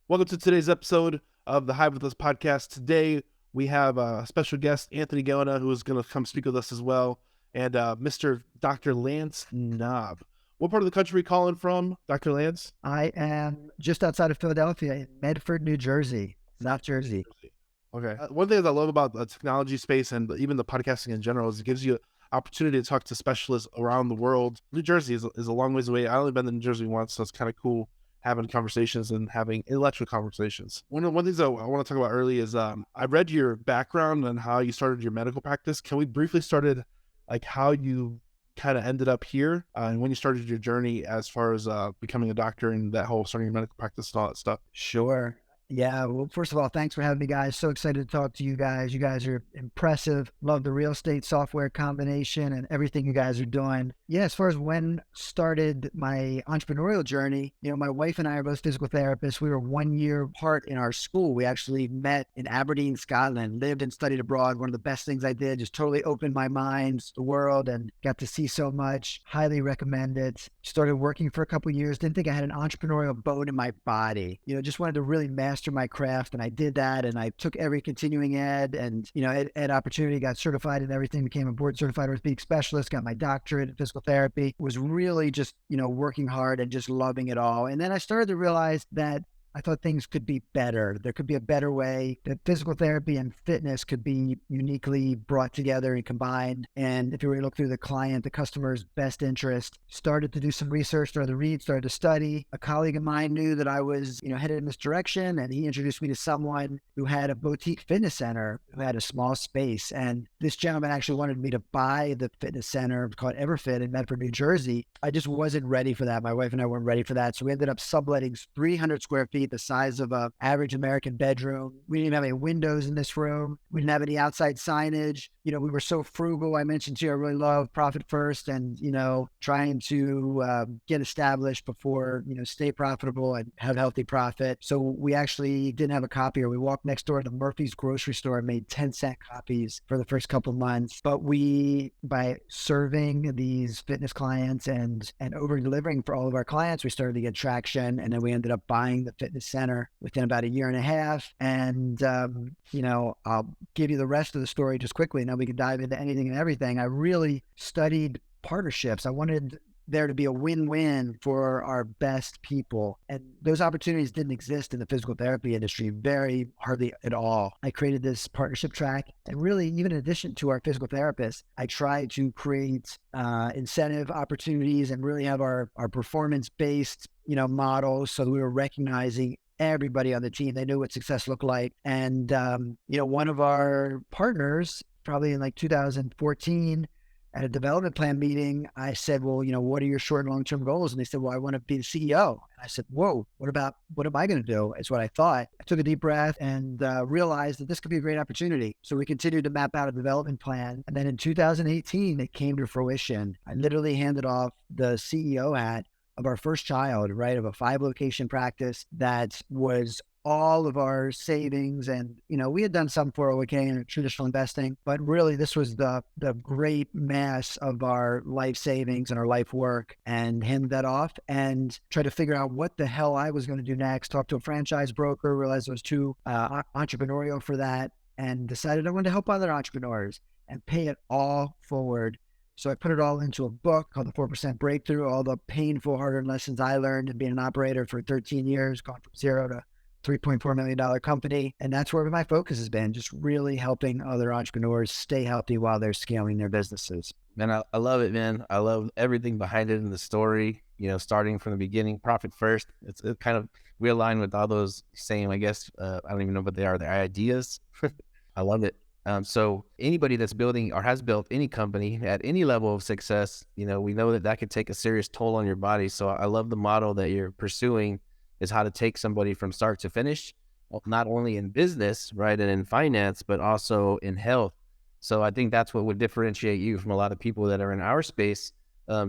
Welcome to today's episode of the Hive with Us podcast. Today we have a special guest, Anthony Gallina, who is going to come speak with us as well, and Mr. Dr. Lance Knaub. What part of the country are you calling from, Dr. Lance? I am just outside of Philadelphia in Medford, New Jersey, South Jersey. Okay. One thing that I love about the technology space and even the podcasting in general is it gives you opportunity to talk to specialists around the world. New Jersey is a long ways away. I only been to New Jersey once, so it's kind of cool having conversations and having intellectual conversations. One of the things I want to talk about early is I read your background and how you started your medical practice. Can we briefly started like how you kind of ended up here and when you started your journey as far as becoming a doctor and that whole starting your medical practice and all that stuff? Sure. Yeah. Well, first of all, thanks for having me, guys. So excited to talk to you guys. You guys are impressive. Love the real estate software combination and everything you guys are doing. Yeah. As far as when started my entrepreneurial journey, my wife and I are both physical therapists. We were 1 year apart in our school. We actually met in Aberdeen, Scotland, lived and studied abroad. One of the best things I did, just totally opened my mind to the world and got to see so much. Highly recommend it. Started working for a couple of years. Didn't think I had an entrepreneurial bone in my body. Just wanted to really master my craft, and I did that. And I took every continuing ed and ed opportunity, got certified in everything, became a board certified orthopedic specialist, got my doctorate in physical therapy. Was really just working hard and just loving it all. And then I started to realize that I thought things could be better. There could be a better way that physical therapy and fitness could be uniquely brought together and combined. And if you were to look through the customer's best interest, started to do some research, started to read, started to study. A colleague of mine knew that I was, headed in this direction, and he introduced me to someone who had a boutique fitness center, who had a small space. And this gentleman actually wanted me to buy the fitness center called Everfit in Medford, New Jersey. I just wasn't ready for that. My wife and I weren't ready for that. So we ended up subletting 300 square feet, the size of a average American bedroom. We didn't even have any windows in this room. We didn't have any outside signage. We were so frugal. I mentioned to you, I really love profit first and, trying to get established before, stay profitable and have healthy profit. So we actually didn't have a copier. We walked next door to Murphy's grocery store and made 10-cent copies for the first couple of months. But by serving these fitness clients and over delivering for all of our clients, we started to get traction. And then we ended up buying the fitness center within about a year and a half. And, I'll give you the rest of the story just quickly. Now we can dive into anything and everything. I really studied partnerships. I wanted there to be a win-win for our best people. And those opportunities didn't exist in the physical therapy industry, very hardly at all. I created this partnership track. And really, even in addition to our physical therapists, I tried to create incentive opportunities and really have our performance-based, models so that we were recognizing everybody on the team. They knew what success looked like. And, one of our partners, probably in like 2014, at a development plan meeting, I said, well, what are your short and long-term goals? And they said, well, I want to be the CEO. And I said, whoa, what am I going to do? Is what I thought. I took a deep breath and realized that this could be a great opportunity. So we continued to map out a development plan. And then in 2018, it came to fruition. I literally handed off the CEO hat of our first child, right, of a 5-location practice that was all of our savings. And, we had done some 401k and traditional investing, but really this was the great mass of our life savings and our life work, and handed that off and tried to figure out what the hell I was going to do next. Talked to a franchise broker, realized I was too entrepreneurial for that, and decided I wanted to help other entrepreneurs and pay it all forward. So I put it all into a book called The 4% Breakthrough, all the painful, hard-earned lessons I learned in being an operator for 13 years, gone from zero to $3.4 million company. And that's where my focus has been, just really helping other entrepreneurs stay healthy while they're scaling their businesses. Man, I love it, man. I love everything behind it in the story, starting from the beginning, profit first. It kind of, we align with all those same, I guess, I don't even know what they are, their ideas. I love it. So anybody that's building or has built any company at any level of success, we know that could take a serious toll on your body. So I love the model that you're pursuing, is how to take somebody from start to finish, not only in business, right, and in finance, but also in health. So I think that's what would differentiate you from a lot of people that are in our space.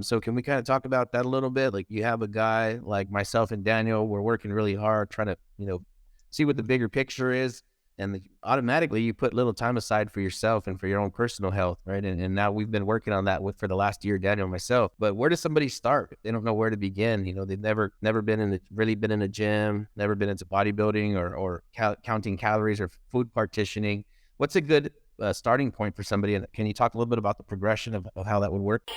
So can we kind of talk about that a little bit? Like, you have a guy like myself and Daniel, we're working really hard trying to, see what the bigger picture is. and automatically you put little time aside for yourself and for your own personal health, right? And now we've been working on that for the last year, Daniel and myself. But where does somebody start if they don't know where to begin? They've never been really been in a gym, never been into bodybuilding or counting calories or food partitioning. What's a good starting point for somebody? And can you talk a little bit about the progression of how that would work?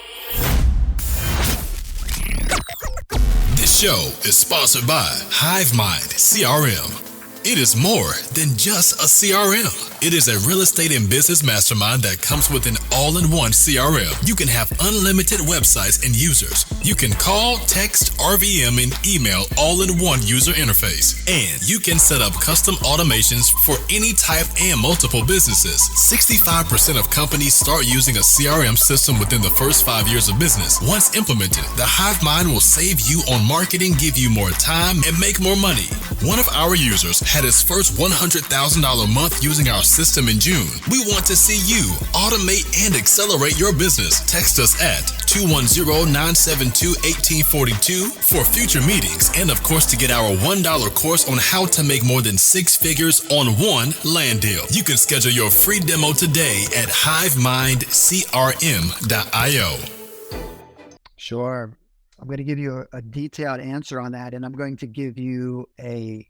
This show is sponsored by HiveMind CRM. It is more than just a CRM. It is a real estate and business mastermind that comes with an all-in-one CRM. You can have unlimited websites and users. You can call, text, RVM, and email all in one user interface. And you can set up custom automations for any type and multiple businesses. 65% of companies start using a CRM system within the first 5 years of business. Once implemented, the HiveMind will save you on marketing, give you more time, and make more money. One of our users had his first $100,000 month using our system in June. We want to see you automate and accelerate your business. Text us at 210-972-1842 for future meetings, and of course to get our $1 course on how to make more than 6 figures on one land deal. You can schedule your free demo today at hivemindcrm.io. Sure. I'm going to give you a detailed answer on that, and I'm going to give you a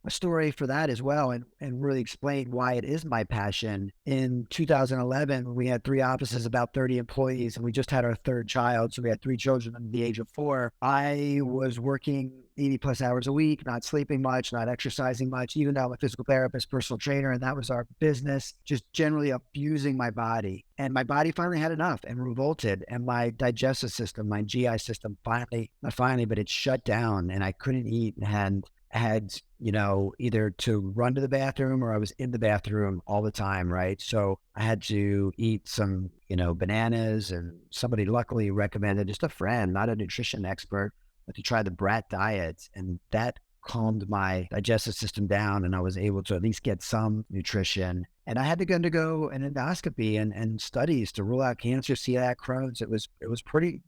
story for that as well, and really explain why it is my passion. In 2011, we had 3 offices, about 30 employees, and we just had our 3rd child. So we had 3 children under the age of 4. I was working 80 plus hours a week, not sleeping much, not exercising much, even though I'm a physical therapist, personal trainer, and that was our business, just generally abusing my body. And my body finally had enough and revolted. And my digestive system, my GI system it shut down, and I couldn't eat, and had either to run to the bathroom, or I was in the bathroom all the time, right? So I had to eat some, bananas, and somebody luckily recommended, just a friend, not a nutrition expert, but to try the brat diet. And that calmed my digestive system down, and I was able to at least get some nutrition. And I had to undergo an endoscopy and studies to rule out cancer, celiac, Crohn's. It was pretty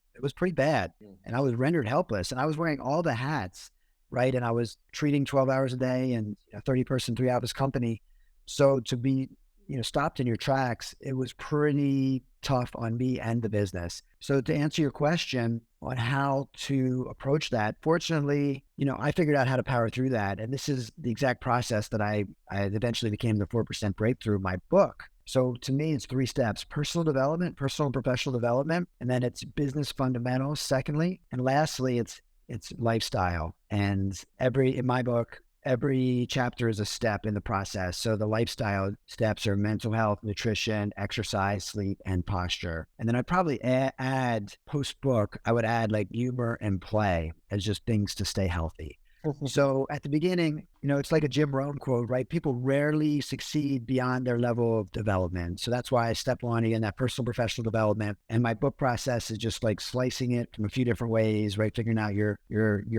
bad. And I was rendered helpless, and I was wearing all the hats, right? And I was treating 12 hours a day and a 30-person, 3-office company. So to be, stopped in your tracks, it was pretty tough on me and the business. So to answer your question on how to approach that, fortunately, I figured out how to power through that. And this is the exact process that I eventually became the 4% Breakthrough, my book. So to me, it's 3 steps: personal development, personal and professional development, and then it's business fundamentals, secondly. And lastly, it's lifestyle. And in my book, every chapter is a step in the process. So the lifestyle steps are mental health, nutrition, exercise, sleep, and posture. And then I'd probably add post-book, I would add like humor and play as just things to stay healthy. So at the beginning, it's like a Jim Rohn quote, right? People rarely succeed beyond their level of development. So that's why I step on again that personal professional development. And my book process is just like slicing it from a few different ways, right? Figuring out your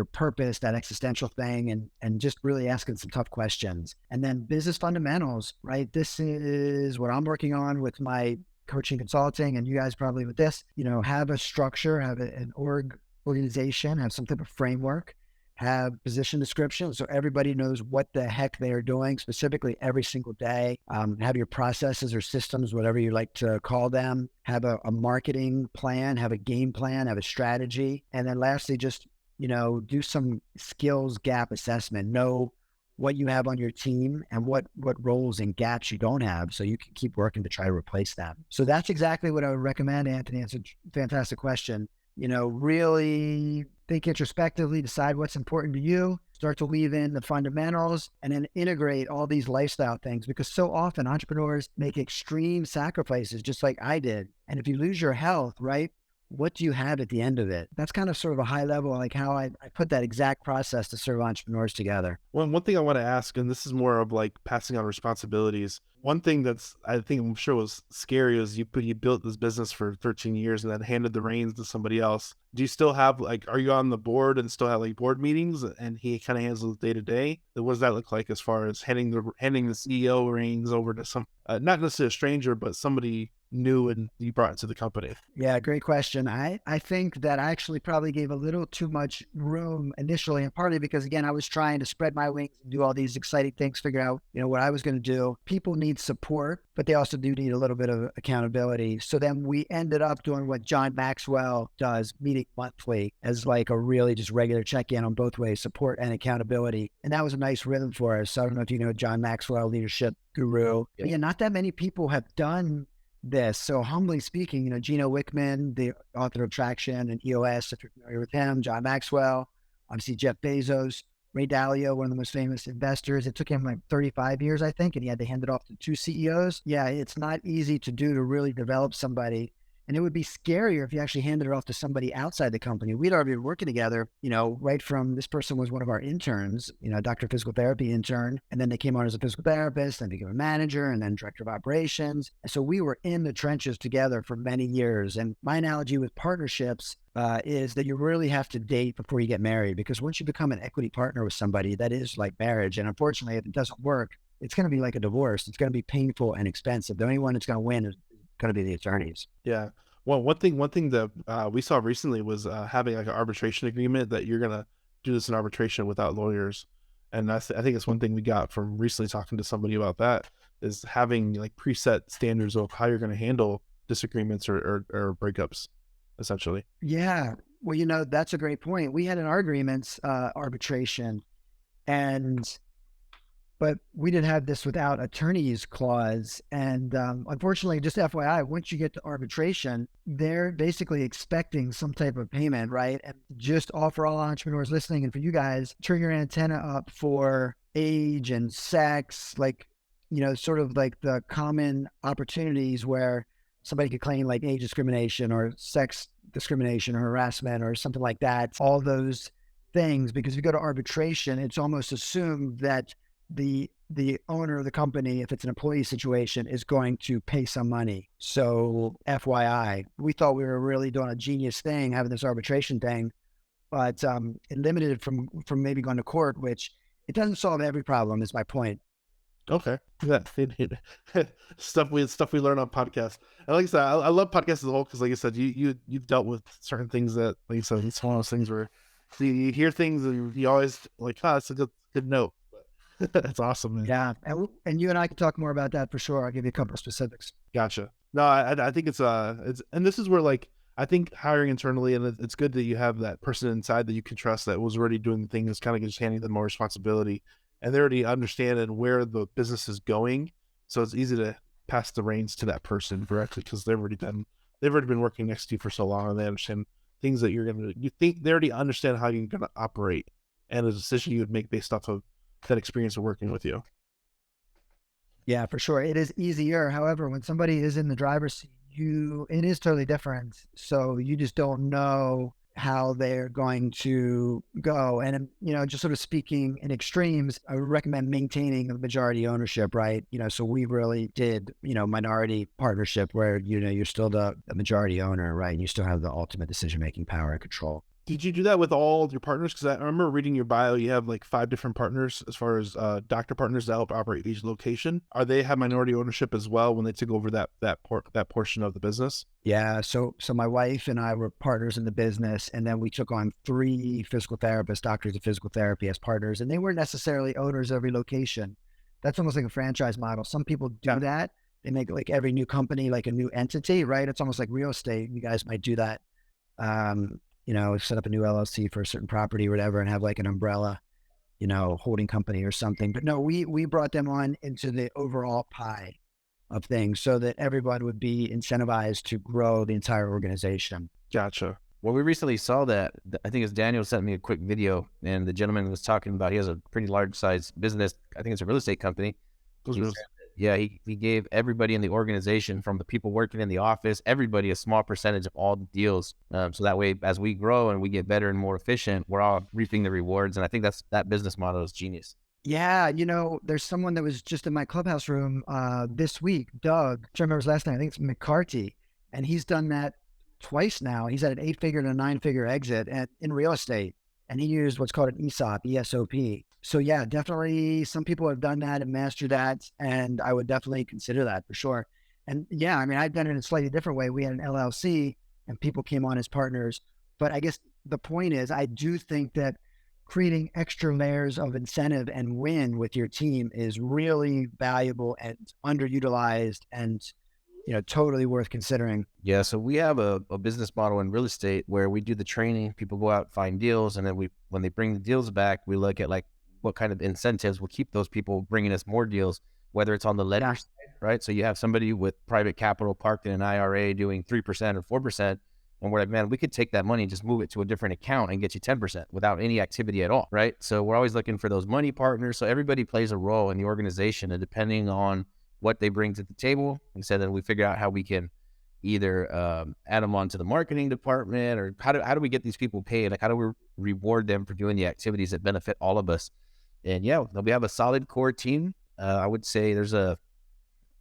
purpose, that existential thing, and just really asking some tough questions. And then business fundamentals, right? This is what I'm working on with my coaching consulting, and you guys probably with this, have a structure, have an organization, have some type of framework, have position description so everybody knows what the heck they are doing specifically every single day. Have your processes or systems, whatever you like to call them. Have a marketing plan, have a game plan, have a strategy. And then lastly, just, do some skills gap assessment. Know what you have on your team and what roles and gaps you don't have, so you can keep working to try to replace them. So that's exactly what I would recommend, Anthony. It's a fantastic question. Really think introspectively, decide what's important to you, start to weave in the fundamentals, and then integrate all these lifestyle things, because so often entrepreneurs make extreme sacrifices, just like I did. And if you lose your health, right, what do you have at the end of it? That's kind of sort of a high level, like how I put that exact process to serve entrepreneurs together. One thing I want to ask, and this is more of like passing on responsibilities. One thing that's, I think I'm sure was scary is you built this business for 13 years and then handed the reins to somebody else. Do you still have like, are you on the board and still have like board meetings and he kind of handles day to day? What does that look like as far as handing the CEO reins over to some, not necessarily a stranger, but somebody new and you brought into the company? Yeah, great question. I think that I actually probably gave a little too much room initially, and partly because, again, I was trying to spread my wings and do all these exciting things, figure out, what I was going to do. People need support, but they also do need a little bit of accountability. So then we ended up doing what John Maxwell does, meeting monthly as like a really just regular check-in on both ways, support and accountability. And that was a nice rhythm for us. So I don't know if you know John Maxwell, leadership guru. But yeah, not that many people have done this. So humbly speaking, Gino Wickman, the author of Traction and EOS, if you're familiar with him, John Maxwell, obviously Jeff Bezos, Ray Dalio, one of the most famous investors. It took him like 35 years, I think, and he had to hand it off to 2 CEOs. Yeah, it's not easy to do to really develop somebody. And it would be scarier if you actually handed it off to somebody outside the company. We'd already been working together, right from this person was one of our interns, doctor of physical therapy intern. And then they came on as a physical therapist, then became a manager, and then director of operations. And so we were in the trenches together for many years. And my analogy with partnerships is that you really have to date before you get married, because once you become an equity partner with somebody, that is like marriage. And unfortunately, if it doesn't work, it's going to be like a divorce. It's going to be painful and expensive. The only one that's going to win is going to be the attorneys. Yeah. Well, one thing that we saw recently was having like an arbitration agreement that you're gonna do this in arbitration without lawyers, and I think it's one thing we got from recently talking to somebody about that is having like preset standards of how you're gonna handle disagreements or breakups, essentially. Yeah. Well, that's a great point. We had in our agreements arbitration, but we didn't have this without attorneys clause. And unfortunately, just FYI, once you get to arbitration, they're basically expecting some type of payment, right? And just offer all entrepreneurs listening, and for you guys, turn your antenna up for age and sex, like, sort of like the common opportunities where somebody could claim like age discrimination or sex discrimination or harassment or something like that, all those things. Because if you go to arbitration, it's almost assumed that the owner of the company, if it's an employee situation, is going to pay some money. So FYI, we thought we were really doing a genius thing, having this arbitration thing, but it limited it from maybe going to court, which it doesn't solve every problem, is my point. Okay. Yeah. stuff we learn on podcasts. And like I said, I love podcasts as a whole because, like I said, you've dealt with certain things that, like I said, it's one of those things where you hear things and you always like, it's a good note. That's awesome, man. Yeah, and you and I can talk more about that for sure. I'll give you a couple of specifics. Gotcha. No, I think it's and this is where, like, I think hiring internally, and it's good that you have that person inside that you can trust that was already doing the thing, that's kind of just handing them more responsibility, and they already understand where the business is going, so it's easy to pass the reins to that person directly because they've already been working next to you for so long, and they understand things that you think they already understand how you're gonna operate, and a decision you would make based off of that experience of working with you. Yeah, for sure. It is easier. However, when somebody is in the driver's seat, it is totally different. So you just don't know how they're going to go. And, just sort of speaking in extremes, I would recommend maintaining the majority ownership, right? So we really did, minority partnership where, you're still the majority owner, right? And you still have the ultimate decision-making power and control. Did you do that with all your partners? Because I remember reading your bio, you have like 5 different partners as far as doctor partners that help operate each location. Are they have minority ownership as well when they took over that portion of the business? Yeah. So my wife and I were partners in the business, and then we took on 3 physical therapists, doctors of physical therapy, as partners, and they weren't necessarily owners of every location. That's almost like a franchise model. Some people do that. They make like every new company like a new entity, right? It's almost like real estate. You guys might do that. Set up a new LLC for a certain property or whatever and have like an umbrella, holding company or something. But no, we brought them on into the overall pie of things so that everyone would be incentivized to grow the entire organization. Gotcha. Well, we recently saw that. I think it's Daniel sent me a quick video, and the gentleman was talking about he has a pretty large size business. I think it's a real estate company. He gave everybody in the organization, from the people working in the office, everybody a small percentage of all the deals. So that way, as we grow and we get better and more efficient, we're all reaping the rewards. And I think that business model is genius. Yeah, there's someone that was just in my clubhouse room this week, Doug. I remember his last name. I think it's McCarty, and he's done that twice now. He's had an 8-figure and a 9-figure exit in real estate, and he used what's called an ESOP, ESOP. So yeah, definitely some people have done that and mastered that, and I would definitely consider that for sure. And yeah, I mean, I've done it in a slightly different way. We had an LLC, and people came on as partners. But I guess the point is, I do think that creating extra layers of incentive and win with your team is really valuable and underutilized and, totally worth considering. Yeah, so we have a business model in real estate where we do the training, people go out, find deals, and then when they bring the deals back, we look at like what kind of incentives will keep those people bringing us more deals, whether it's on the lender side, right? So you have somebody with private capital parked in an IRA doing 3% or 4%, and we're like, man, we could take that money and just move it to a different account and get you 10% without any activity at all, right? So we're always looking for those money partners. So everybody plays a role in the organization, and depending on what they bring to the table, we said that we figure out how we can either add them onto the marketing department, or how do we get these people paid? Like, how do we reward them for doing the activities that benefit all of us? And yeah, we have a solid core team. I would say there's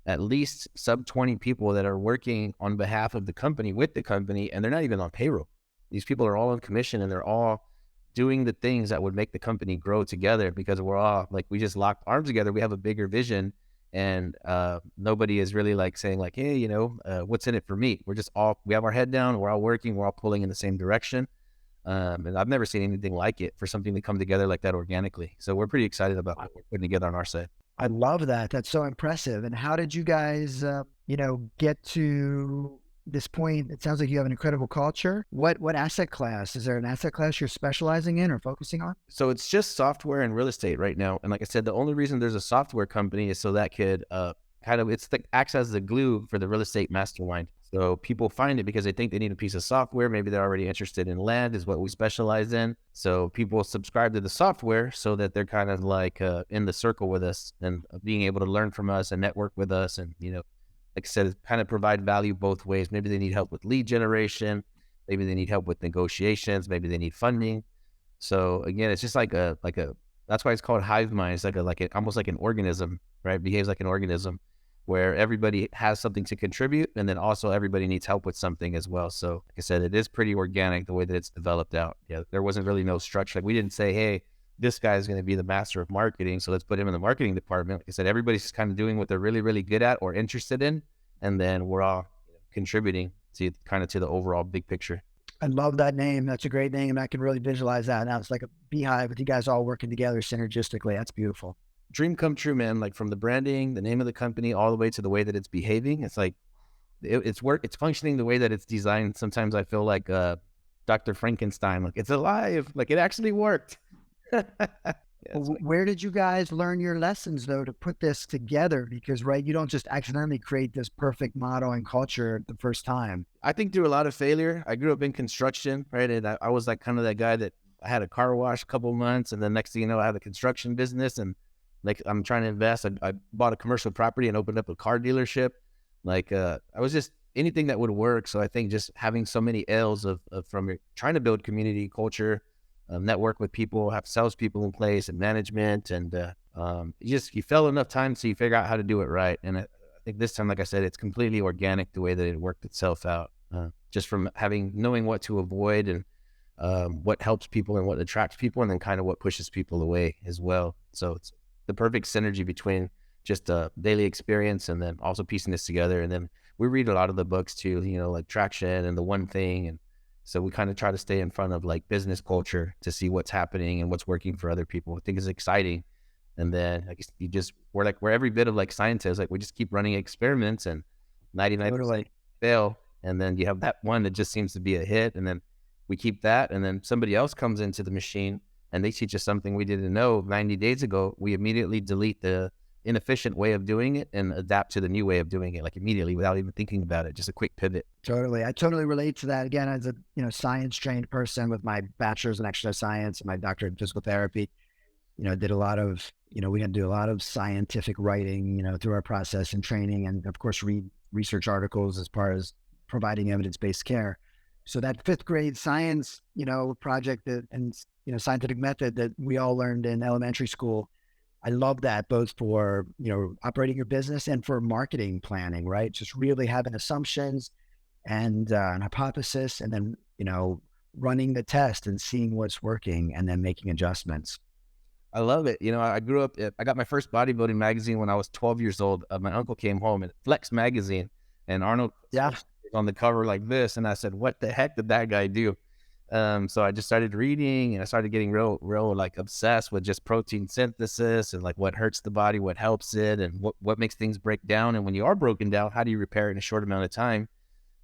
at least sub 20 people that are working on behalf of the company, with the company, and they're not even on payroll. These people are all on commission, and they're all doing the things that would make the company grow together, because we're all like, we just locked arms together. We have a bigger vision, and nobody is really like saying like, hey, what's in it for me? We have our head down, we're all working, we're all pulling in the same direction. And I've never seen anything like it for something to come together like that organically. So we're pretty excited about what we're putting together on our side. I love that. That's so impressive. And how did you guys, get to this point? It sounds like you have an incredible culture. What asset class? Is there an asset class you're specializing in or focusing on? So it's just software and real estate right now. And like I said, the only reason there's a software company is so that could acts as the glue for the real estate mastermind. So people find it because they think they need a piece of software. Maybe they're already interested in land, is what we specialize in. So people subscribe to the software so that they're kind of like in the circle with us and being able to learn from us and network with us. And, like I said, kind of provide value both ways. Maybe they need help with lead generation. Maybe they need help with negotiations. Maybe they need funding. So again, it's just that's why it's called hive mind. It's almost like an organism, right? It behaves like an organism, where everybody has something to contribute, and then also everybody needs help with something as well. So like I said, it is pretty organic the way that it's developed out. Yeah, there wasn't really no structure. Like, we didn't say, hey, this guy is going to be the master of marketing, so let's put him in the marketing department. Like I said, everybody's just kind of doing what they're really, really good at or interested in, and then we're all contributing to the overall big picture. I love that name. That's a great name. I can really visualize that. Now it's like a beehive with you guys all working together synergistically. That's beautiful. Dream come true, man. Like, from the branding, the name of the company, all the way to the way that it's behaving. It's like it's functioning the way that it's designed. Sometimes I feel like Dr. Frankenstein, like it's alive, like it actually worked. Where did you guys learn your lessons though to put this together? Because you don't just accidentally create this perfect model and culture the first time. I think through a lot of failure. I grew up in construction, right? And I was like kind of that guy that I had a car wash a couple of months, and then next thing you know, I had a construction business, and like, I'm trying to invest. I bought a commercial property and opened up a car dealership. Like, I was just anything that would work. So I think just having so many L's from trying to build community culture, network with people, have salespeople in place and management, and you fell enough time so you figure out how to do it right. And I think this time, like I said, it's completely organic the way that it worked itself out, just from knowing what to avoid, and what helps people and what attracts people, and then kind of what pushes people away as well. So it's the perfect synergy between just a daily experience and then also piecing this together. And then we read a lot of the books too, like Traction and The One Thing. And so we kind of try to stay in front of like business culture to see what's happening and what's working for other people. I think it's exciting. And then like we're every bit of like scientists, like we just keep running experiments, and 99% fail. And then you have that one that just seems to be a hit. And then we keep that. And then somebody else comes into the machine and they teach us something we didn't know 90 days ago. We immediately delete the inefficient way of doing it and adapt to the new way of doing it, like immediately, without even thinking about it. Just a quick pivot. Totally. I totally relate to that. Again, as a science trained person with my bachelor's in exercise science and my doctorate in physical therapy, did a lot of, we had to do a lot of scientific writing, through our process and training, and of course read research articles as far as providing evidence-based care. So that fifth grade science, project and scientific method that we all learned in elementary school, I love that both for, operating your business and for marketing planning, right? Just really having assumptions and an hypothesis, and then, running the test and seeing what's working and then making adjustments. I love it. I grew up, I got my first bodybuilding magazine when I was 12 years old. My uncle came home and Flex magazine, and Arnold Yeah. was on the cover like this. And I said, what the heck did that guy do? So I just started reading, and I started getting real like obsessed with just protein synthesis and like what hurts the body, what helps it, and what makes things break down. And when you are broken down, how do you repair it in a short amount of time?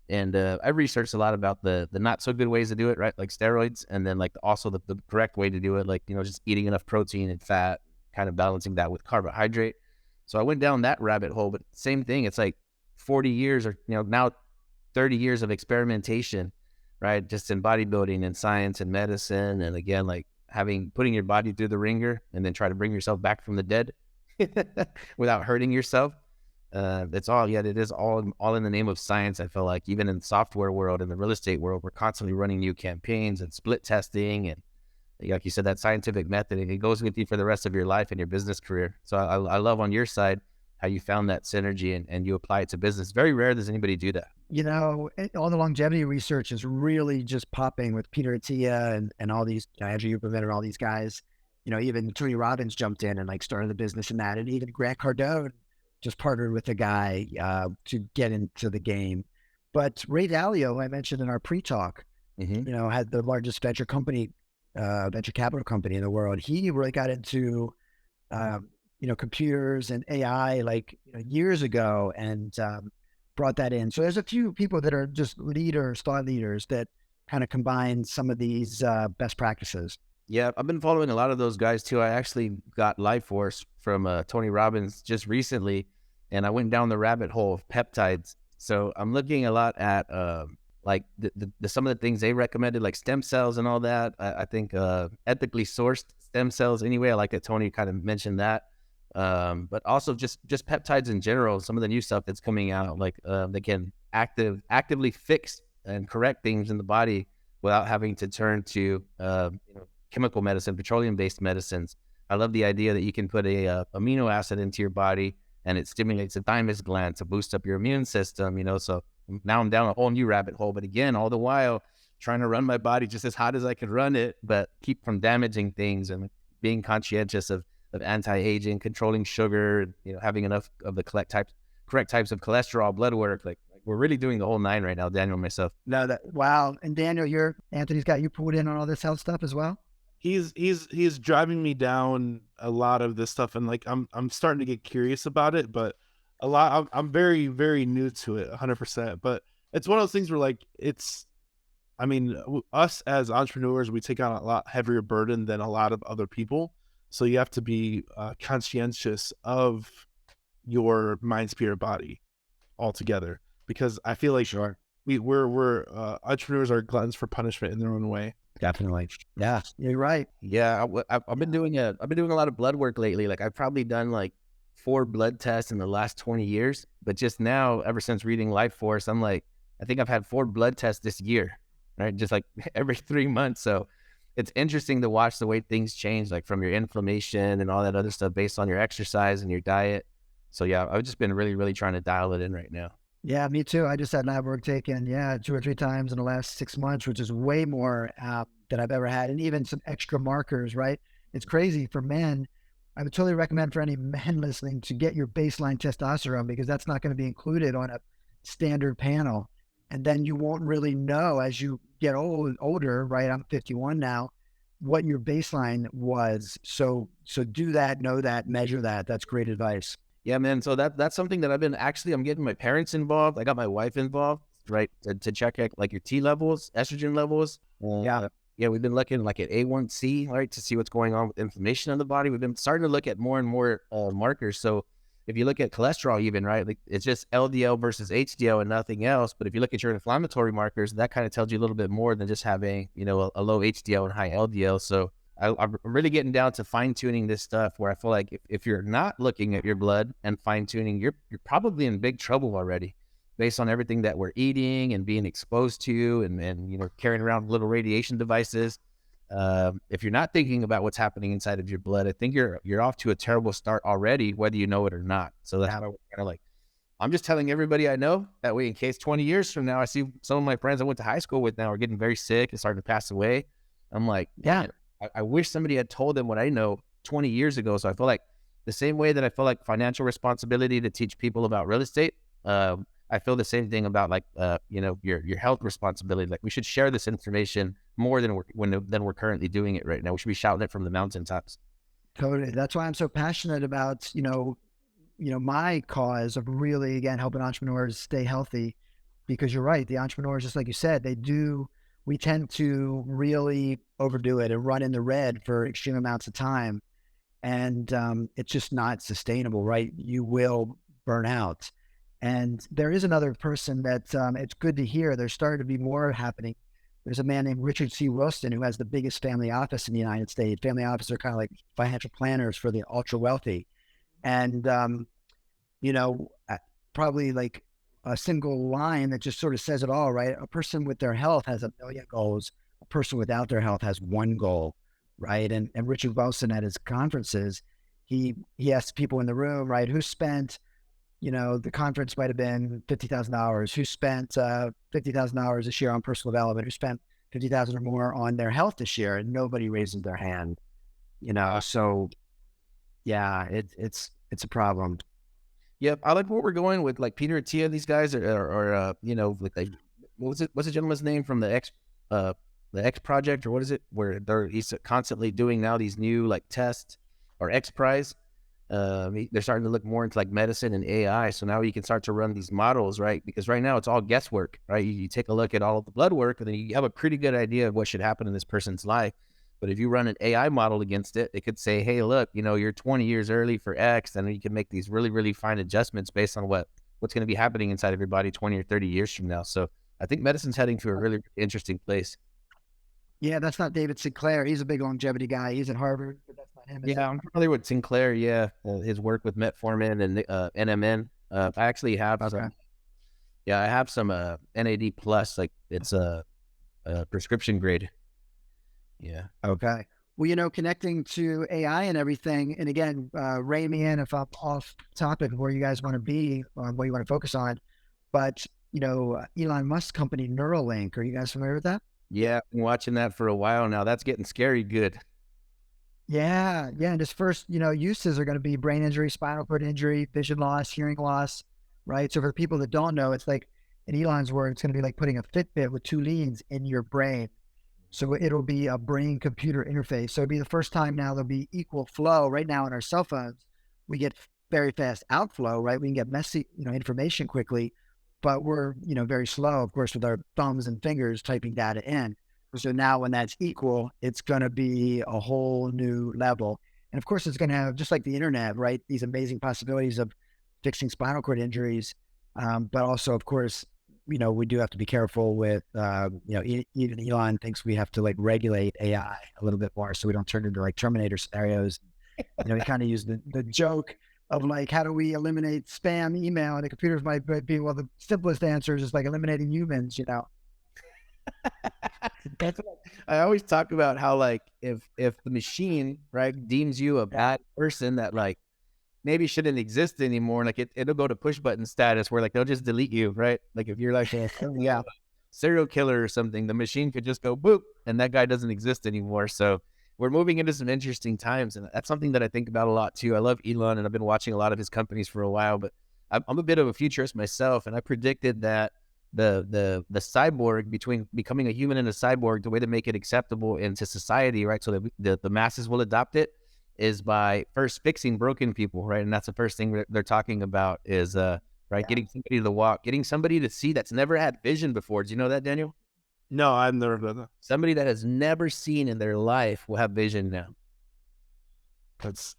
And I researched a lot about the not so good ways to do it, right? Like steroids, and then like also the correct way to do it, like, just eating enough protein and fat, kind of balancing that with carbohydrate. So I went down that rabbit hole, but same thing. It's like 40 years or, now 30 years of experimentation, right? Just in bodybuilding and science and medicine. And again, like putting your body through the ringer and then try to bring yourself back from the dead without hurting yourself. It is all in the name of science. I feel like even in the software world, in the real estate world, we're constantly running new campaigns and split testing. And like you said, that scientific method, it goes with you for the rest of your life and your business career. So I love on your side how you found that synergy and you apply it to business. Very rare does anybody do that. All the longevity research is really just popping with Peter Attia and all these, Andrew Huberman and all these guys. Even Tony Robbins jumped in and like started the business in that. And even Grant Cardone just partnered with a guy to get into the game. But Ray Dalio, who I mentioned in our pre-talk, had the largest venture capital company in the world. He really got into, computers and AI like years ago, and brought that in. So there's a few people that are just thought leaders that kind of combine some of these best practices. Yeah, I've been following a lot of those guys too. I actually got Life Force from Tony Robbins just recently, and I went down the rabbit hole of peptides. So I'm looking a lot at like some of the things they recommended, like stem cells and all that. I think ethically sourced stem cells. Anyway, I like that Tony kind of mentioned that. But also just peptides in general. Some of the new stuff that's coming out, like they can actively fix and correct things in the body without having to turn to chemical medicine, petroleum-based medicines. I love the idea that you can put a amino acid into your body and it stimulates the thymus gland to boost up your immune system, So now I'm down a whole new rabbit hole. But again, all the while trying to run my body just as hot as I could run it, but keep from damaging things and being conscientious of anti-aging, controlling sugar, having enough of the correct types of cholesterol, blood work. Like we're really doing the whole nine right now, Daniel and myself. Wow. And Daniel, Anthony's got you put in on all this health stuff as well? He's driving me down a lot of this stuff, and like I'm starting to get curious about it, but I'm very, very new to it, 100%. But it's one of those things where like us as entrepreneurs, we take on a lot heavier burden than a lot of other people. So you have to be conscientious of your mind, spirit, body altogether, because I feel like we're entrepreneurs are gluttons for punishment in their own way. Definitely. Yeah, you're right. Yeah, I've been doing a lot of blood work lately. Like I've probably done like 4 blood tests in the last 20 years. But just now, ever since reading Life Force, I'm like, I think I've had 4 blood tests this year, right? Just like every 3 months. So it's interesting to watch the way things change, like from your inflammation and all that other stuff based on your exercise and your diet. So yeah, I've just been really, really trying to dial it in right now. Yeah, me too. I just had lab work taken, 2 or 3 times in the last 6 months, which is way more than I've ever had. And even some extra markers, right? It's crazy for men. I would totally recommend for any men listening to get your baseline testosterone, because that's not going to be included on a standard panel. And then you won't really know as you get older, right? I'm 51 now, what your baseline was. So do that, know that, measure that. That's great advice. Yeah, man. So that's something that I'm getting my parents involved. I got my wife involved, right? To check like your T levels, estrogen levels. Yeah, we've been looking like at A1C, right? To see what's going on with inflammation in the body. We've been starting to look at more and more markers. So if you look at cholesterol even, right? Like it's just LDL versus HDL and nothing else. But if you look at your inflammatory markers, that kind of tells you a little bit more than just having, a low HDL and high LDL. So I'm really getting down to fine-tuning this stuff, where I feel like if you're not looking at your blood and fine-tuning, you're probably in big trouble already, based on everything that we're eating and being exposed to and carrying around little radiation devices. if you're not thinking about what's happening inside of your blood, I think you're off to a terrible start already, whether you know it or not. So that's why we're kind of like, I'm just telling everybody I know, that way in case 20 years from now, I see some of my friends I went to high school with now are getting very sick and starting to pass away. I'm like, Yeah. man, I wish somebody had told them what I know 20 years ago. So I feel like the same way that I feel like financial responsibility to teach people about real estate, I feel the same thing about like, your health responsibility. Like we should share this information more than we're currently doing it right now. We should be shouting it from the mountaintops. Totally. That's why I'm so passionate about, my cause of really, again, helping entrepreneurs stay healthy, because you're right. The entrepreneurs, just like you said, we tend to really overdo it and run in the red for extreme amounts of time. And it's just not sustainable, right? You will burn out. And there is another person that it's good to hear. There's starting to be more happening. There's a man named Richard C. Wilson who has the biggest family office in the United States. Family offices are kind of like financial planners for the ultra wealthy. And, probably like a single line that just sort of says it all, right? A person with their health has 1,000,000 goals. A person without their health has one goal, right? And Richard Wilson at his conferences, he asked people in the room, right, who spent, the conference might have been 50,000 hours, who spent 50,000 hours this year on personal development, who spent 50,000 or more on their health this year, and nobody raises their hand, so yeah, it's a problem. Yep, I like where we're going with like Peter Attia. These guys are like what's the gentleman's name from the X project, or what is it? Where he's constantly doing now these new like tests or X Prize. They're starting to look more into like medicine and AI. So now you can start to run these models, right? Because right now it's all guesswork, right? You take a look at all of the blood work, and then you have a pretty good idea of what should happen in this person's life. But if you run an AI model against it, it could say, hey, look, you're 20 years early for X, and you can make these really, really fine adjustments based on what's going to be happening inside of your body 20 or 30 years from now. So I think medicine's heading to a really, really interesting place. Yeah, that's not David Sinclair. He's a big longevity guy. He's at Harvard, but that's not him. Yeah, I'm familiar with Sinclair. Yeah, his work with metformin and NMN. I actually have some. Yeah, I have some NAD plus. Like it's a prescription grade. Yeah. Okay. Well, connecting to AI and everything, and again, rein me in if I'm off topic of where you guys want to be, what you want to focus on. But, Elon Musk's company, Neuralink, are you guys familiar with that? Yeah, I've been watching that for a while now. That's getting scary good. Yeah. And his first, uses are going to be brain injury, spinal cord injury, vision loss, hearing loss, right? So for people that don't know, it's like, in Elon's words, it's going to be like putting a Fitbit with two leads in your brain. So it'll be a brain-computer interface. So it'll be the first time now there'll be equal flow. Right now in our cell phones, we get very fast outflow, right? We can get messy, information quickly, but we're, very slow, of course, with our thumbs and fingers typing data in. So now when that's equal, it's going to be a whole new level. And of course, it's going to have, just like the internet, right? These amazing possibilities of fixing spinal cord injuries. But also, of course, we do have to be careful with, even Elon thinks we have to like regulate AI a little bit more so we don't turn into like Terminator scenarios. He kind of used the joke of like, how do we eliminate spam email? And the computers might be, well, the simplest answer is just like eliminating humans, That's what I always talk about, how like if the machine, right, deems you a bad person that like maybe shouldn't exist anymore, like it'll go to push button status where like they'll just delete you, right? Like if you're like a serial killer or something, the machine could just go boop and that guy doesn't exist anymore. So we're moving into some interesting times, and that's something that I think about a lot too. I love Elon, and I've been watching a lot of his companies for a while, but I'm a bit of a futurist myself, and I predicted that the cyborg, between becoming a human and a cyborg, the way to make it acceptable into society, right, so that the masses will adopt it, is by first fixing broken people, right? And that's the first thing they're talking about is, getting somebody to walk, getting somebody to see that's never had vision before. Do you know that, Daniel? No, I've never done that. Somebody that has never seen in their life will have vision now. That's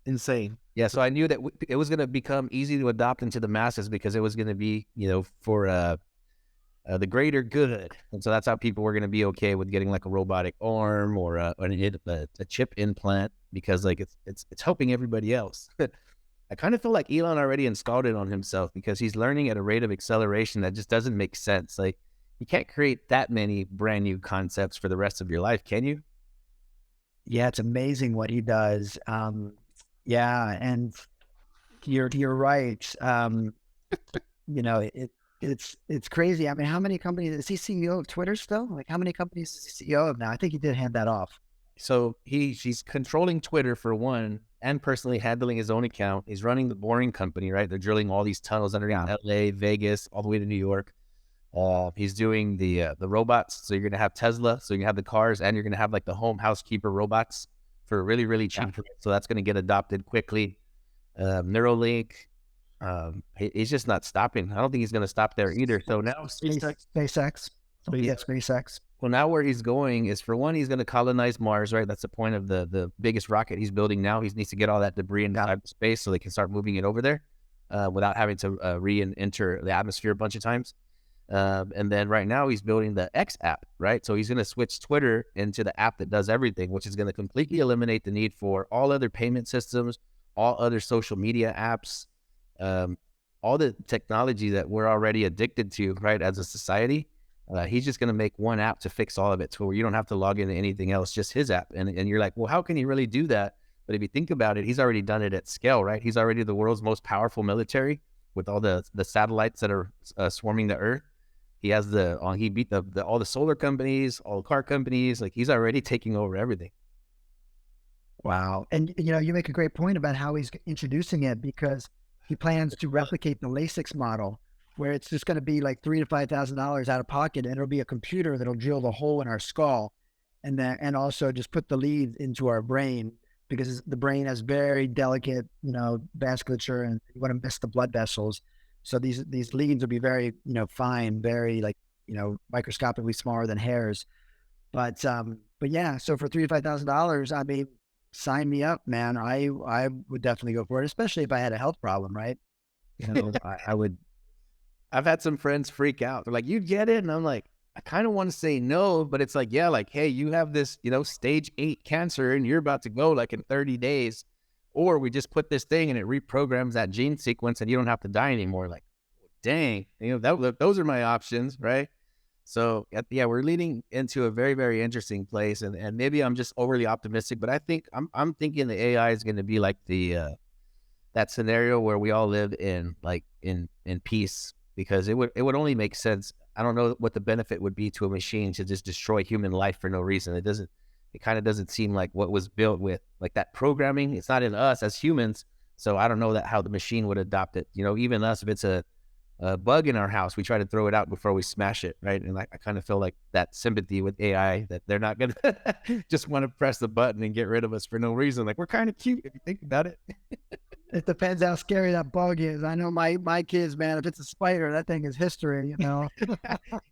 insane. Yeah, so I knew that it was going to become easy to adopt into the masses because it was going to be, for the greater good. And so that's how people were going to be okay with getting like a robotic arm or a chip implant, because like it's helping everybody else. I kind of feel like Elon already installed it on himself because he's learning at a rate of acceleration that just doesn't make sense. Like you can't create that many brand new concepts for the rest of your life, can you? Yeah, it's amazing what he does. Yeah, and you're right. You know, it's crazy. I mean, how many companies is he CEO of Twitter still? Like, how many companies is he CEO of now? I think he did hand that off. So she's controlling Twitter for one, and personally handling his own account. He's running the boring company, right? They're drilling all these tunnels underneath LA, Vegas, all the way to New York. He's doing the robots. So you're gonna have Tesla, so you can have the cars, and you're gonna have like the home housekeeper robots for really, really cheap. So that's gonna get adopted quickly. Neuralink. He's just not stopping. I don't think he's gonna stop there either. So now SpaceX. Yeah, SpaceX. well, now where he's going is, for one, he's going to colonize Mars, right? That's the point of the biggest rocket he's building now. He needs to get all that debris into space so they can start moving it over there without having to re-enter the atmosphere a bunch of times. And then right now he's building the X app, right? So he's going to switch Twitter into the app that does everything, which is going to completely eliminate the need for all other payment systems, all other social media apps, all the technology that we're already addicted to, right, as a society. He's just going to make one app to fix all of it, to where you don't have to log into anything else, just his app. And you're like, well, how can he really do that? But if you think about it, he's already done it at scale, right? He's already the world's most powerful military with all the satellites that are swarming the earth. He has he beat all the solar companies, all the car companies. Like, he's already taking over everything. Wow. And, you know, you make a great point about how he's introducing it, because he plans to replicate the LASIK model, where it's just going to be like $3,000 to $5,000 out of pocket, and it'll be a computer that'll drill the hole in our skull, and also just put the lead into our brain, because the brain has very delicate, you know, vasculature, and you want to miss the blood vessels. So these leads will be very, you know, fine, very, like, you know, microscopically smaller than hairs. But yeah, so for $3,000 to $5,000, I mean, sign me up, man. I would definitely go for it, especially if I had a health problem, right? You know, I would. I've had some friends freak out. They're like, "You get it?" And I'm like, I kind of want to say no, but it's like, yeah, like, hey, you have this, you know, stage 8 cancer, and you're about to go like in 30 days, or we just put this thing and it reprograms that gene sequence, and you don't have to die anymore. Like, dang, you know, those are my options, right? So yeah, we're leading into a very, very interesting place, and maybe I'm just overly optimistic, but I think I'm thinking the AI is going to be like the that scenario where we all live in peace, because it would only make sense. I don't know what the benefit would be to a machine to just destroy human life for no reason. It kind of doesn't seem like what was built with like that programming. It's not in us as humans, so I don't know how the machine would adopt it. You know, even us, if it's a bug in our house, we try to throw it out before we smash it, right? And I kind of feel like that sympathy with AI, that they're not going to just want to press the button and get rid of us for no reason. Like, we're kind of cute if you think about it. It depends how scary that bug is. I know my kids, man, if it's a spider, that thing is history, you know?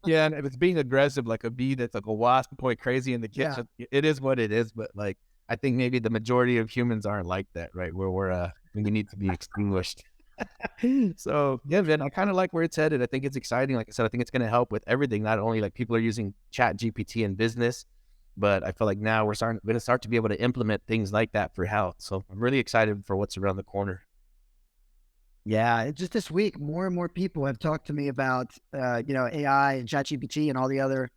Yeah, and if it's being aggressive, like a bee that's like a wasp going crazy in the kitchen, it is what it is. But like, I think maybe the majority of humans aren't like that, right? Where we need to be extinguished. So yeah, man, I kind of like where it's headed. I think it's exciting. Like I said, I think it's going to help with everything. Not only like people are using Chat GPT in business, but I feel like now we're going to start to be able to implement things like that for health. So I'm really excited for what's around the corner. Yeah, just this week, more and more people have talked to me about, you know, AI and ChatGPT and all the other,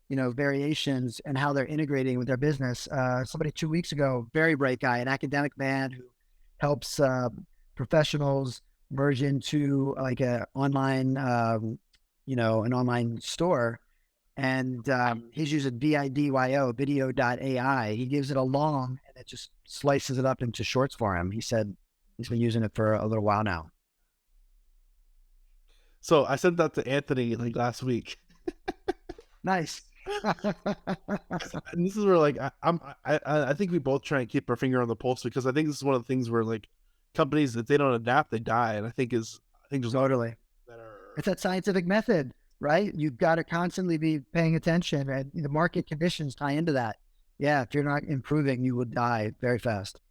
you know, variations, and how they're integrating with their business. Somebody 2 weeks ago, very bright guy, an academic man who helps professionals merge into like a online, you know, an online store. And he's using VIDYO, video.ai. He gives it a long, and it just slices it up into shorts for him. He said he's been using it for a little while now. So I sent that to Anthony like last week. Nice. And this is where like I think we both try and keep our finger on the pulse, because I think this is one of the things where like companies, if they don't adapt, they die. And I think there's Totally. It's that scientific method, right? You've got to constantly be paying attention, and the market conditions tie into that. Yeah, if you're not improving, you will die very fast.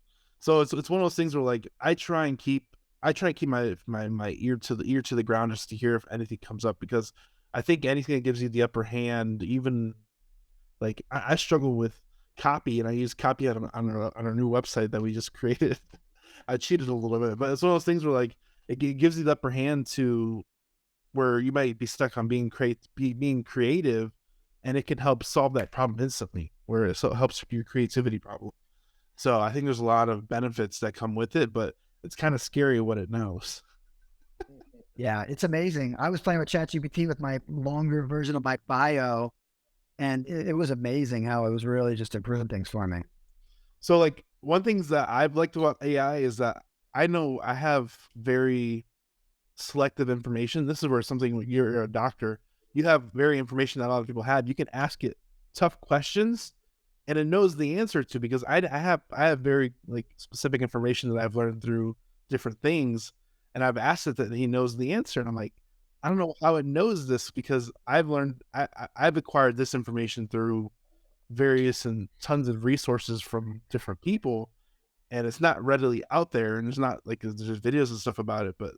So it's one of those things where like I try and keep my ear to the ground just to hear if anything comes up, because I think anything that gives you the upper hand, even like I struggle with copy, and I use copy on our new website that we just created. I cheated a little bit, but it's one of those things where like it gives you the upper hand to where you might be stuck on being creative, and it can help solve that problem instantly. where it so helps your creativity problem. So I think there's a lot of benefits that come with it, but it's kind of scary what it knows. Yeah, it's amazing. I was playing with ChatGPT with my longer version of my bio, and it was amazing how it was really just improving things for me. So like one things that I've liked about AI is that I know I have very selective information. This is where something when you're a doctor, you have very information that a lot of people have. You can ask it tough questions and it knows the answer to, because I have very like specific information that I've learned through different things, and I've asked it that he knows the answer, and I'm like, I don't know how it knows this, because I've acquired this information through various and tons of resources from different people, and it's not readily out there, and there's not like there's videos and stuff about it, but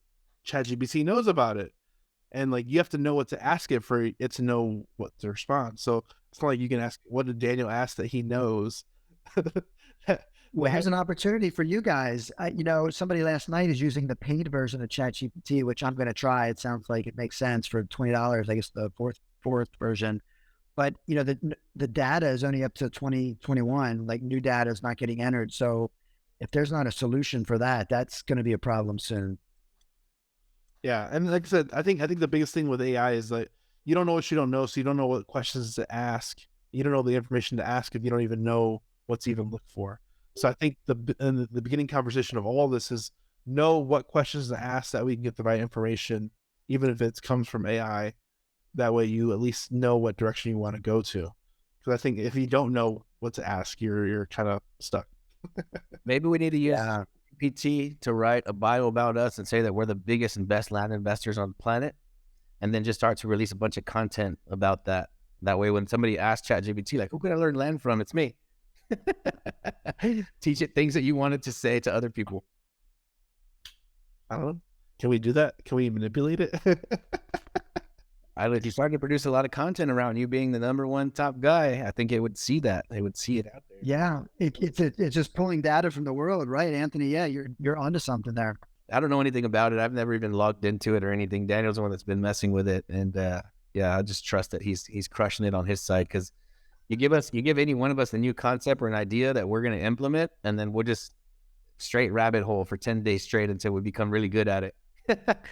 ChatGPT knows about it. And like you have to know what to ask it for it to know what to respond. So it's not like you can ask, what did Daniel ask that he knows? Well, here's an opportunity for you guys. Somebody last night is using the paid version of ChatGPT, which I'm going to try. It sounds like it makes sense for $20. I guess the fourth version. But the data is only up to 2021. Like new data is not getting entered. So if there's not a solution for that, that's going to be a problem soon. Yeah, and like I said, I think the biggest thing with AI is that you don't know what you don't know, so you don't know what questions to ask. You don't know the information to ask if you don't even know what to even look for. So I think the beginning conversation of all this is know what questions to ask, that we can get the right information, even if it comes from AI. That way, you at least know what direction you want to go to. Because I think if you don't know what to ask, you're kind of stuck. Maybe we need to use GPT to write a bio about us and say that we're the biggest and best land investors on the planet, and then just start to release a bunch of content about that. That way, when somebody asks ChatGPT, like, who can I learn land from? It's me. Teach it things that you wanted to say to other people. I don't know. Can we do that? Can we manipulate it? If you start to produce a lot of content around you being the number one top guy, I think it would see that. They would see it out there. Yeah, it's just pulling data from the world, right, Anthony? Yeah, you're onto something there. I don't know anything about it. I've never even logged into it or anything. Daniel's the one that's been messing with it, and I just trust that he's crushing it on his side, because you give any one of us a new concept or an idea that we're going to implement, and then we'll just straight rabbit hole for 10 days straight until we become really good at it.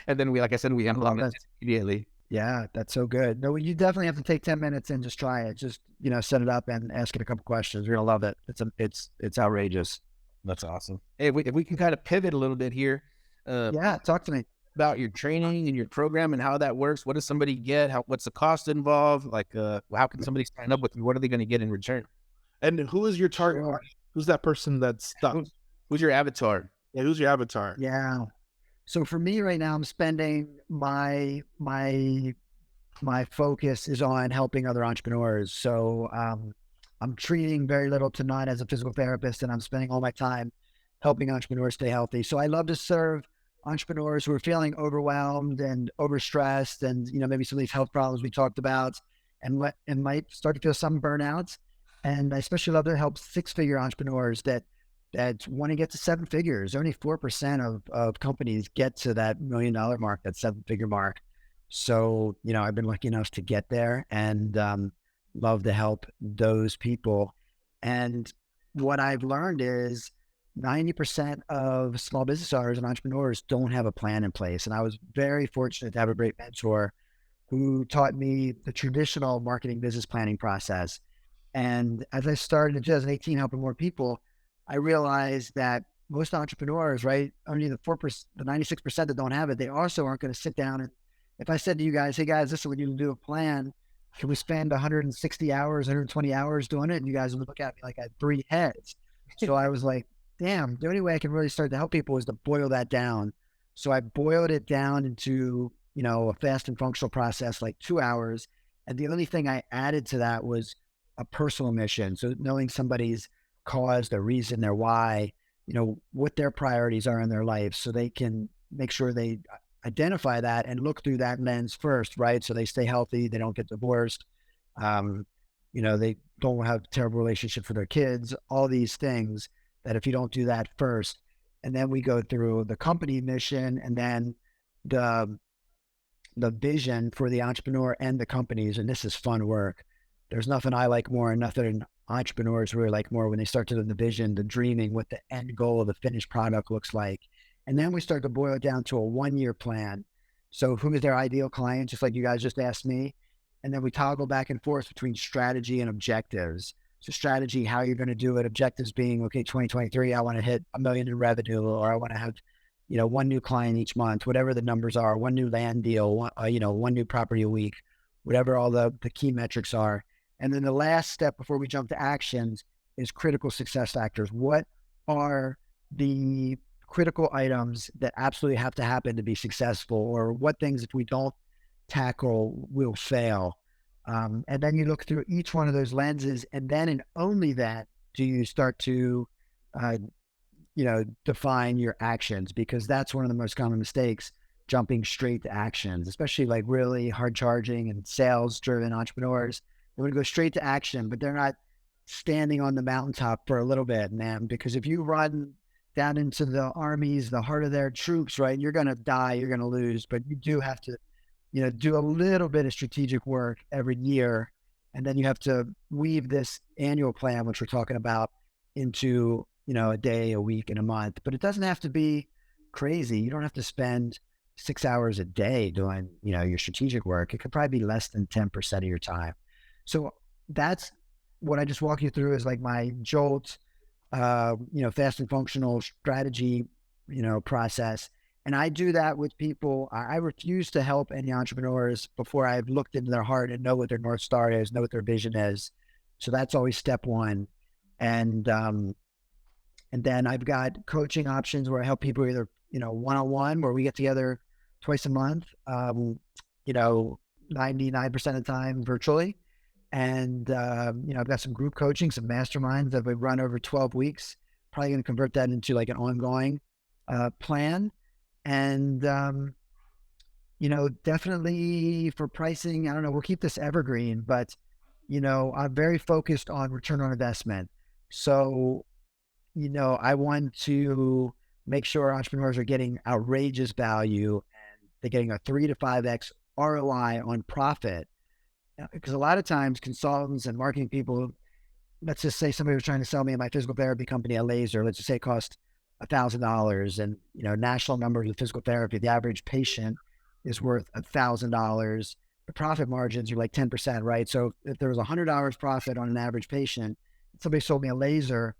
And then we implement it immediately. Yeah, that's so good. No, you definitely have to take 10 minutes and just try it. Just, set it up and ask it a couple questions. You're going to love it. It's outrageous. That's awesome. Hey, if we can kind of pivot a little bit here. Talk to me about your training and your program and how that works. What does somebody get? What's the cost involved? Like, how can somebody sign up with you? What are they going to get in return? And who is your target? Sure. Who's that person that's stuck? Who's your avatar? Yeah, who's your avatar? Yeah. So for me right now, I'm spending my focus is on helping other entrepreneurs. So I'm treating very little to none as a physical therapist, and I'm spending all my time helping entrepreneurs stay healthy. So I love to serve entrepreneurs who are feeling overwhelmed and overstressed, and maybe some of these health problems we talked about, and might start to feel some burnouts. And I especially love to help 6-figure entrepreneurs that want to get to 7 figures. Only 4% of companies get to that $1 million mark, that 7-figure mark. So, I've been lucky enough to get there, and love to help those people. And what I've learned is 90% of small business owners and entrepreneurs don't have a plan in place. And I was very fortunate to have a great mentor who taught me the traditional marketing business planning process. And as I started in 2018 helping more people, I realized that most entrepreneurs, right, only the 96% that don't have it, they also aren't going to sit down. And if I said to you guys, hey guys, listen, we need to do a plan. Can we spend 160 hours, 120 hours doing it? And you guys would look at me like I had 3 heads. So I was like, damn, the only way I can really start to help people is to boil that down. So I boiled it down into, a fast and functional process, like 2 hours. And the only thing I added to that was a personal mission. So knowing somebody's cause, their reason, their why, what their priorities are in their life, so they can make sure they identify that and look through that lens first, right? So they stay healthy, they don't get divorced, they don't have terrible relationships with their kids, all these things that if you don't do that first, and then we go through the company mission and then the vision for the entrepreneur and the companies. And this is fun work. There's nothing I like more and nothing entrepreneurs really like more when they start to do the vision, the dreaming, what the end goal of the finished product looks like. And then we start to boil it down to a 1-year plan. So who is their ideal client, just like you guys just asked me. And then we toggle back and forth between strategy and objectives. So strategy, how you're going to do it. Objectives being, okay, 2023, I want to hit $1 million in revenue, or I want to have, one new client each month, whatever the numbers are, one new land deal, one new property a week, whatever all the key metrics are. And then the last step before we jump to actions is critical success factors. What are the critical items that absolutely have to happen to be successful, or what things, if we don't tackle, will fail? And then you look through each one of those lenses, and then and only then do you start to, define your actions, because that's one of the most common mistakes, jumping straight to actions, especially like really hard charging and sales driven entrepreneurs. They want to go straight to action, but they're not standing on the mountaintop for a little bit, man, because if you run down into the armies, the heart of their troops, right, you're going to die, you're going to lose. But you do have to do a little bit of strategic work every year. And then you have to weave this annual plan, which we're talking about, into, a day, a week, and a month. But it doesn't have to be crazy. You don't have to spend 6 hours a day doing, your strategic work. It could probably be less than 10% of your time. So that's what I just walk you through, is like my Jolt, fast and functional strategy, process. And I do that with people. I refuse to help any entrepreneurs before I've looked into their heart and know what their North Star is, know what their vision is. So that's always step one. And then I've got coaching options where I help people either, one-on-one, where we get together twice a month, 99% of the time virtually. And, I've got some group coaching, some masterminds that we run over 12 weeks, probably going to convert that into like an ongoing plan. And, definitely for pricing, I don't know, we'll keep this evergreen, but, I'm very focused on return on investment. So, I want to make sure entrepreneurs are getting outrageous value, and they're getting a 3 to 5x ROI on profit. Because a lot of times consultants and marketing people, let's just say somebody was trying to sell me in my physical therapy company a laser. Let's just say it cost $1,000, and national numbers of physical therapy, the average patient is worth $1,000. The profit margins are like 10%, right? So if there was $100 profit on an average patient, somebody sold me a laser.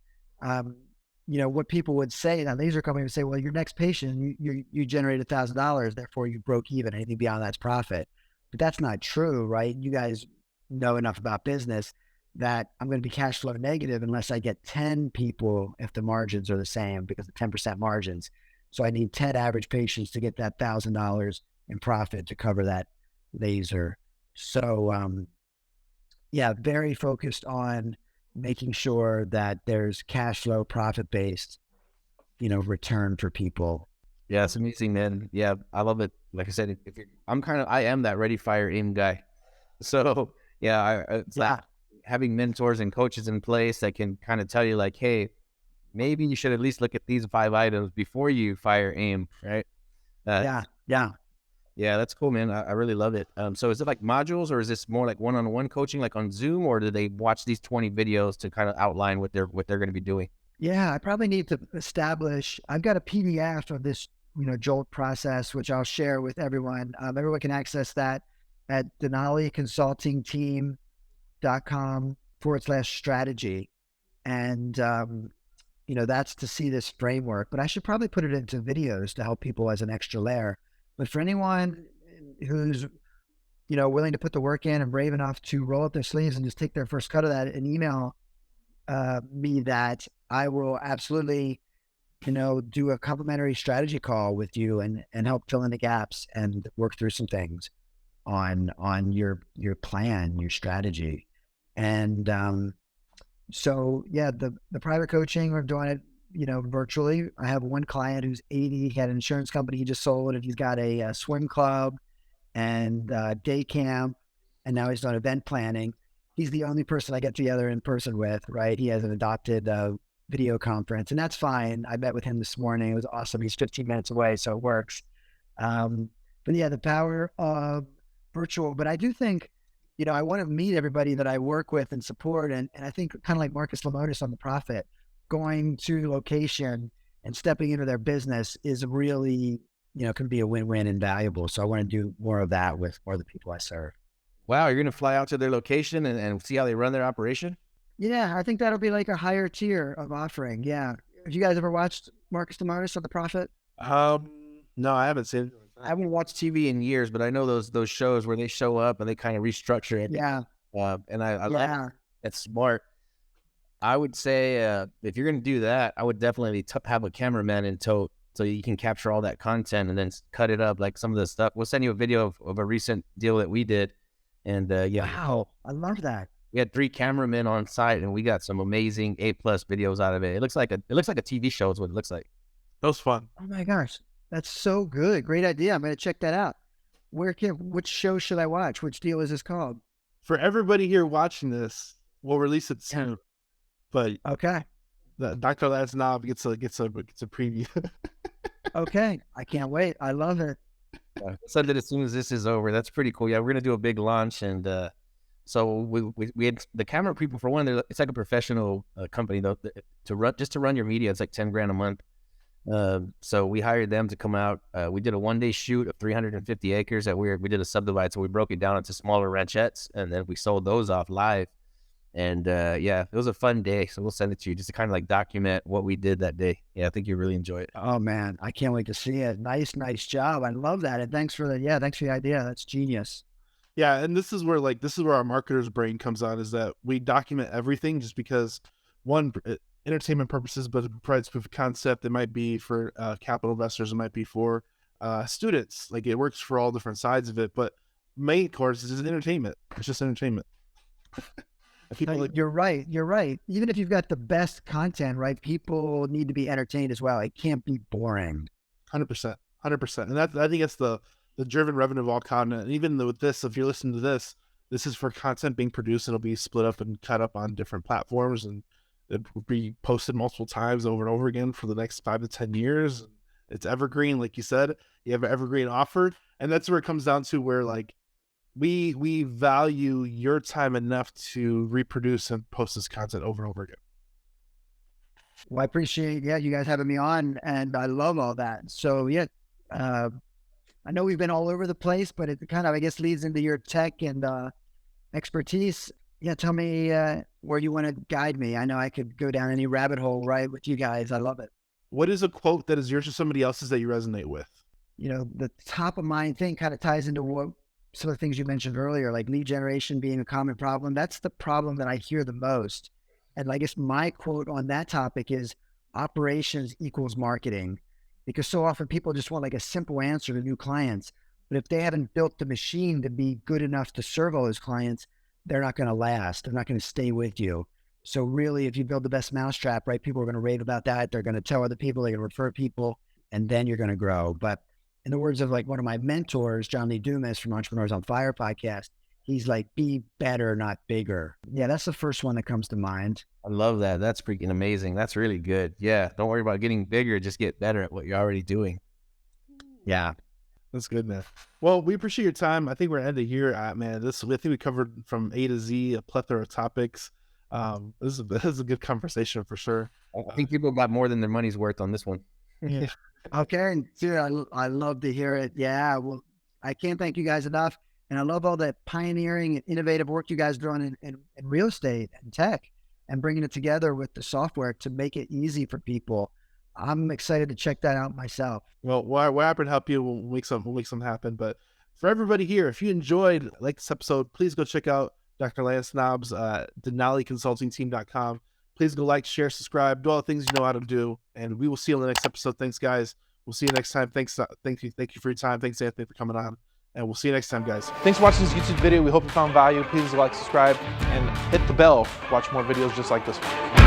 What people would say, that laser company would say, well, your next patient, you generate $1,000, therefore you broke even. Anything beyond that's profit. But that's not true, right? You guys know enough about business that I'm going to be cash flow negative unless I get 10 people if the margins are the same, because of 10% margins. So I need 10 average patients to get that $1,000 in profit to cover that laser. So, very focused on making sure that there's cash flow, profit-based, return for people. Yeah, it's amazing, man. Yeah, I love it. Like I said, I am that ready, fire, aim guy. So like having mentors and coaches in place that can kind of tell you like, hey, maybe you should at least look at these 5 items before you fire, aim, right? Yeah, that's cool, man. I really love it. So is it like modules, or is this more like one-on-one coaching, like on Zoom, or do they watch these 20 videos to kind of outline what they're going to be doing? Yeah, I probably need to establish. I've got a PDF of this, Jolt process, which I'll share with everyone. Everyone can access that at denaliconsultingteam.com/strategy. And, that's to see this framework, but I should probably put it into videos to help people as an extra layer. But for anyone who's, willing to put the work in and brave enough to roll up their sleeves and just take their first cut of that and email me, that I will absolutely, do a complimentary strategy call with you and help fill in the gaps and work through some things on your plan, your strategy. And the private coaching, we're doing it, virtually. I have one client who's 80, he had an insurance company he just sold, and he's got a swim club and day camp, and now he's done event planning. He's the only person I get together in person with, right? He has an adopted video conference, and that's fine. I met with him this morning. It was awesome. He's 15 minutes away, so it works. But yeah, the power of virtual. But I do think I want to meet everybody that I work with and support. And I think kind of like Marcus Lemonis on The Profit, going to location and stepping into their business is really, can be a win-win and valuable. So I want to do more of that with more of the people I serve. Wow, you're going to fly out to their location and see how they run their operation? Yeah, I think that'll be like a higher tier of offering. Yeah. Have you guys ever watched Marcus Lemonis on The Profit? No, I haven't seen it. I haven't watched TV in years, but I know those shows where they show up and they kind of restructure it. Yeah. And I like it. It's smart. I would say if you're going to do that, I would definitely have a cameraman in tow so you can capture all that content and then cut it up like some of the stuff. We'll send you a video of a recent deal that we did. And wow, I love that. We had 3 cameramen on site and we got some amazing A+ videos out of it. It looks like a TV show is what it looks like. That was fun. Oh my gosh. That's so good. Great idea. I'm going to check that out. Which show should I watch? Which deal is this called? For everybody here watching this, we'll release it soon. But okay, Dr. Lance Knaub gets a preview. Okay, I can't wait. I love it. Send it as soon as this is over. That's pretty cool. Yeah, we're gonna do a big launch, and so we had the camera people. For one, it's like a professional company though. To run your media, it's like $10,000 a month. So we hired them to come out. We did a 1-day shoot of 350 acres that we did a subdivide. So we broke it down into smaller ranchettes and then we sold those off live. And yeah, it was a fun day. So we'll send it to you just to kind of like document what we did that day. Yeah, I think you'll really enjoy it. Oh man, I can't wait to see it. Nice job. I love that. And thanks for the idea. That's genius. Yeah, and this is where our marketer's brain comes on, is that we document everything just because, one, entertainment purposes, but it provides proof of concept. It might be for capital investors. It might be for students. Like, it works for all different sides of it. But main course is entertainment. It's just entertainment. You're right. Even if you've got the best content, right? People need to be entertained as well. It can't be boring. 100%. And I think it's the driven revenue of all content. And even with this, if you're listening to this is for content being produced. It'll be split up and cut up on different platforms, and it will be posted multiple times over and over again for the next 5 to 10 years. It's evergreen, like you said. You have an evergreen offer, and that's where it comes down to where, like, we value your time enough to reproduce and post this content over and over again. Well, I appreciate you guys having me on, and I love all that. So yeah, I know we've been all over the place, but it kind of, I guess, leads into your tech and expertise. Yeah, tell me where you want to guide me. I know I could go down any rabbit hole, right, with you guys. I love it. What is a quote that is yours or somebody else's that you resonate with? The top of mind thing kind of ties into what some of the things you mentioned earlier, like lead generation being a common problem. That's the problem that I hear the most. And I guess my quote on that topic is operations equals marketing, because so often people just want like a simple answer to new clients. But if they haven't built the machine to be good enough to serve all those clients, they're not going to last. They're not going to stay with you. So really, if you build the best mousetrap, right, people are going to rave about that. They're going to tell other people, they're going to refer people, and then you're going to grow. But in the words of like one of my mentors, John Lee Dumas from Entrepreneurs on Fire podcast, he's like, be better, not bigger. Yeah, that's the first one that comes to mind. I love that. That's freaking amazing. That's really good. Yeah, don't worry about getting bigger. Just get better at what you're already doing. Yeah. That's good, man. Well, we appreciate your time. I think we're ending here, man. I think we covered from A to Z a plethora of topics. This is a good conversation for sure. I think people got more than their money's worth on this one. Yeah. Okay, and dude, I love to hear it. Yeah, well, I can't thank you guys enough, and I love all that pioneering and innovative work you guys are doing in real estate and tech, and bringing it together with the software to make it easy for people. I'm excited to check that out myself. Well, we're happy to help you. We'll make something happen. But for everybody here, if you enjoyed this episode, please go check out Dr. Lance Knaub's DenaliConsultingTeam.com. Please go like, share, subscribe, do all the things you know how to do, and we will see you on the next episode. Thanks, guys. We'll see you next time. Thank you for your time. Thanks, Anthony, for coming on, and we'll see you next time, guys. Thanks for watching this YouTube video. We hope you found value. Please like, subscribe, and hit the bell to watch more videos just like this one.